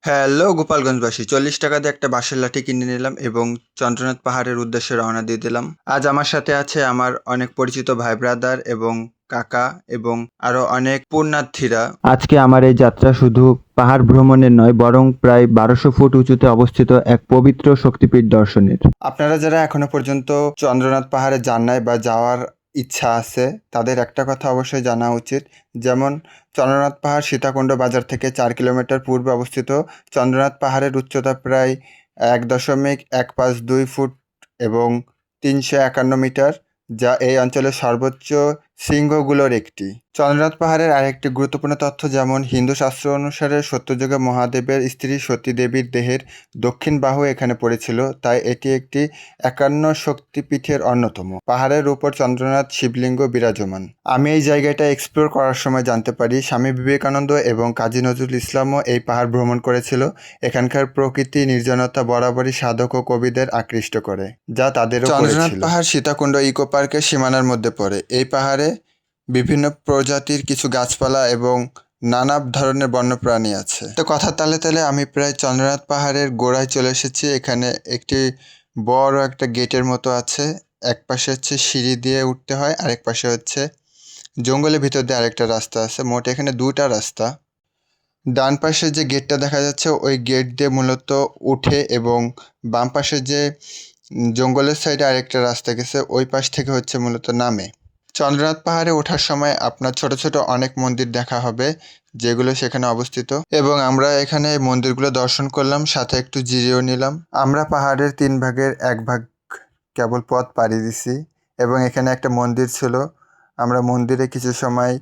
Hello গোপালগঞ্জবাসী, 40 টাকা দিয়ে একটা বাঁশের লাঠি কিনে নিলাম এবং চন্দ্রনাথ পাহাড়ের উদ্দেশ্যে রওনা দিয়ে দিলাম। আজ আমার সাথে আছে আমার অনেক পরিচিত ভাই ব্রাদার এবং কাকা এবং আরো অনেক পুণ্যার্থীরা। আজকে আমার এই যাত্রা শুধু পাহাড় ভ্রমণের নয়, বরং প্রায় 1200 ফুট উঁচুতে অবস্থিত এক পবিত্র শক্তিপীঠ দর্শনের। আপনারা যারা এখনো পর্যন্ত চন্দ্রনাথ পাহাড়ে যান নাই বা যাওয়ার ইচ্ছা আছে, তাদের একটা কথা অবশ্যই জানা উচিত। যেমন চন্দ্রনাথ পাহাড় সীতাকুণ্ড বাজার থেকে 4 কিলোমিটার পূর্বে অবস্থিত। চন্দ্রনাথ পাহাড়ের উচ্চতা প্রায় 1.152 ফুট এবং 351 মিটার, যা এই অঞ্চলের সর্বোচ্চ শৃঙ্গগুলোর একটি। চন্দ্রনাথ পাহাড়ের আরেকটি গুরুত্বপূর্ণ তথ্য, যেমন হিন্দু শাস্ত্র অনুসারে সত্যযুগে মহাদেবের স্ত্রী সতী দেবীর দেহের দক্ষিণ বাহু এখানে পড়েছিল, তাই এটি একটি 51 শক্তিপীঠের অন্যতম। পাহাড়ের উপর চন্দ্রনাথ শিবলিঙ্গ বিরাজমান। আমি এই জায়গাটা এক্সপ্লোর করার সময় জানতে পারি স্বামী বিবেকানন্দ এবং কাজী নজরুল ইসলামও এই পাহাড় ভ্রমণ করেছিল। এখানকার প্রকৃতি নির্জনতা বরাবরই সাধক ও কবিদের আকৃষ্ট করে, যা তাদেরও করেছিল। চন্দ্রনাথ পাহাড় সীতাকুণ্ড ইকো পার্কের সীমানার মধ্যে পড়ে। এই পাহাড়ে বিভিন্ন প্রজাতির কিছু গাছপালা এবং নানা ধরনের বন্যপ্রাণী আছে। তো কথা তালে তালে আমি প্রায় চন্দ্রনাথ পাহাড়ের গোড়ায় চলে এসেছি। এখানে একটি বড় একটা গেটের মতো আছে। এক পাশে হচ্ছে সিঁড়ি দিয়ে উঠতে হয়, আরেক পাশে হচ্ছে জঙ্গলের ভিতর দিয়ে আরেকটা রাস্তা আছে। মোট এখানে দুটা রাস্তা। ডান পাশে যে গেটটা দেখা যাচ্ছে, ওই গেট দিয়ে মূলত উঠে এবং বাম পাশে যে জঙ্গলের সাইডে আরেকটা রাস্তা গেছে, ওই পাশ থেকে হচ্ছে মূলত নামে। চন্দ্রনাথ পাহাড়ে ওঠার সময় আপনার ছোট ছোট অনেক মন্দির দেখা হবে, যেগুলো সেখানে অবস্থিত, এবং আমরা এখানে এই মন্দিরগুলো দর্শন করলাম, সাথে একটু জিরিয়েও নিলাম। আমরা পাহাড়ের 3 ভাগের 1 ভাগ কেবল পথ পাড়ি দিছি এবং এখানে একটা মন্দির ছিল। আমরা মন্দিরে কিছু সময়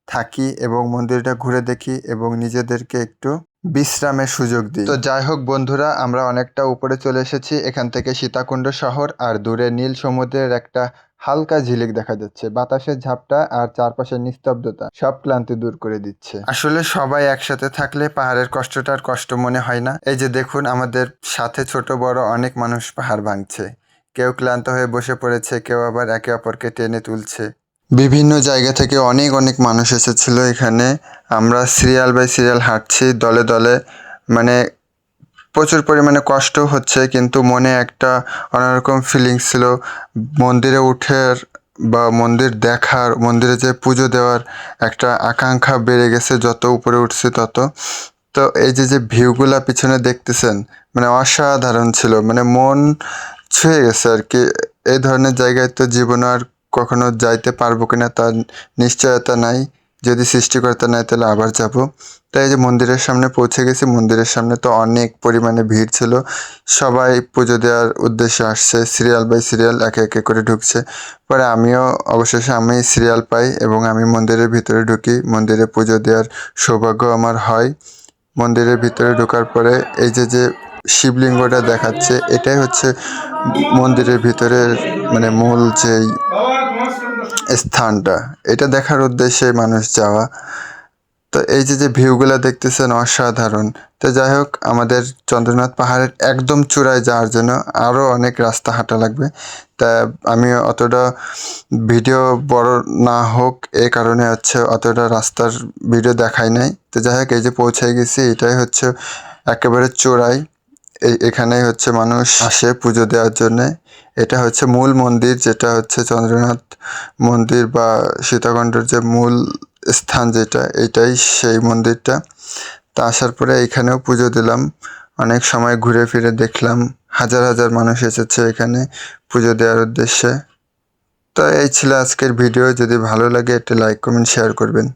থাকি এবং মন্দিরটা ঘুরে দেখি এবং নিজেদেরকে একটু বিশ্রামের সুযোগ দিই। তো যাই হোক বন্ধুরা, আমরা অনেকটা উপরে চলে এসেছি। এখান থেকে সীতাকুণ্ড শহর আর দূরে নীল সমুদ্রের একটা হালকা ঝিলিক দেখা যাচ্ছে। বাতাসের ঝাপটা আর চারপাশের নিস্তব্ধতা সব ক্লান্তি দূর করে দিচ্ছে। আসলে সবাই একসাথে থাকলে পাহাড়ের কষ্টটা আর কষ্ট মনে হয় না। এই যে দেখুন, আমাদের সাথে ছোট বড় অনেক মানুষ পাহাড় ভাঙছে। কেউ ক্লান্ত হয়ে বসে পড়েছে, কেউ আবার একে অপরকে টেনে তুলছে। বিভিন্ন জায়গা থেকে অনেক অনেক মানুষ এসেছিল এখানে। আমরা সিরিয়াল বাই সিরিয়াল হাঁটছি দলে দলে। মানে প্রচুর পরিমাণে কষ্ট হচ্ছে, কিন্তু মনে একটা অন্যরকম ফিলিংস ছিল। মন্দিরে উঠার বা মন্দির দেখার, মন্দিরে যে পুজো দেওয়ার একটা আকাঙ্ক্ষা বেড়ে গেছে যত উপরে উঠছে তত। তো এই যে যে ভিউগুলা পিছনে দেখতেছেন, মানে অসাধারণ ছিল, মানে মন ছুঁয়ে গেছে আর কি। এই ধরনের জায়গায় তো জীবনে আর কখনো যাইতে পারবো কিনা তার নিশ্চয়তা নাই। যদি সৃষ্টিকর্তা নাই তাহলে আবার যাব। তাই যে মন্দিরের সামনে পৌঁছে গেছি। মন্দিরের সামনে তো অনেক পরিমাণে ভিড় ছিল। সবাই পুজো দেওয়ার উদ্দেশ্যে আসছে, সিরিয়াল বাই সিরিয়াল একে একে করে ঢুকছে। পরে আমিও অবশেষে আমি সিরিয়াল পাই এবং আমি মন্দিরের ভিতরে ঢুকি। মন্দিরে পুজো দেওয়ার সৌভাগ্য আমার হয়। মন্দিরের ভিতরে ঢোকার পরে এই যে যে শিবলিঙ্গটা দেখাচ্ছে, এটাই হচ্ছে মন্দিরের ভিতরের মানে মূল যেই স্থানটা, এটা দেখার উদ্দেশ্যে মানুষ যাওয়া। তো এই যে যে ভিউগুলো দেখতেছেন অসাধারণ। তো যাই হোক, আমাদের চন্দ্রনাথ পাহাড়ের একদম চূড়ায় যাওয়ার জন্য আরও অনেক রাস্তা হাঁটা লাগবে। তা আমি অতটা ভিডিও বড় না হোক এই কারণে হচ্ছে অতটা রাস্তার ভিডিও দেখাই নাই। তো যাই হোক, এই যে পৌঁছে গেছি, এটাই হচ্ছে একেবারে চূড়ায়। এখানেই হচ্ছে মানুষ আসে পুজো দেওয়ার জন্যে। এটা হচ্ছে মূল মন্দির, যেটা হচ্ছে চন্দ্রনাথ মন্দির বা সীতাকুণ্ডের যে মূল স্থান যেটা, এটাই সেই মন্দিরটা। তা আসার পরে এখানেও পুজো দিলাম। অনেক সময় ঘুরে ফিরে দেখলাম হাজার হাজার মানুষ এসেছে এখানে পুজো দেওয়ার উদ্দেশ্যে। তো এই ছিল আজকের ভিডিও। যদি ভালো লাগে একটা লাইক কমেন্ট শেয়ার করবেন।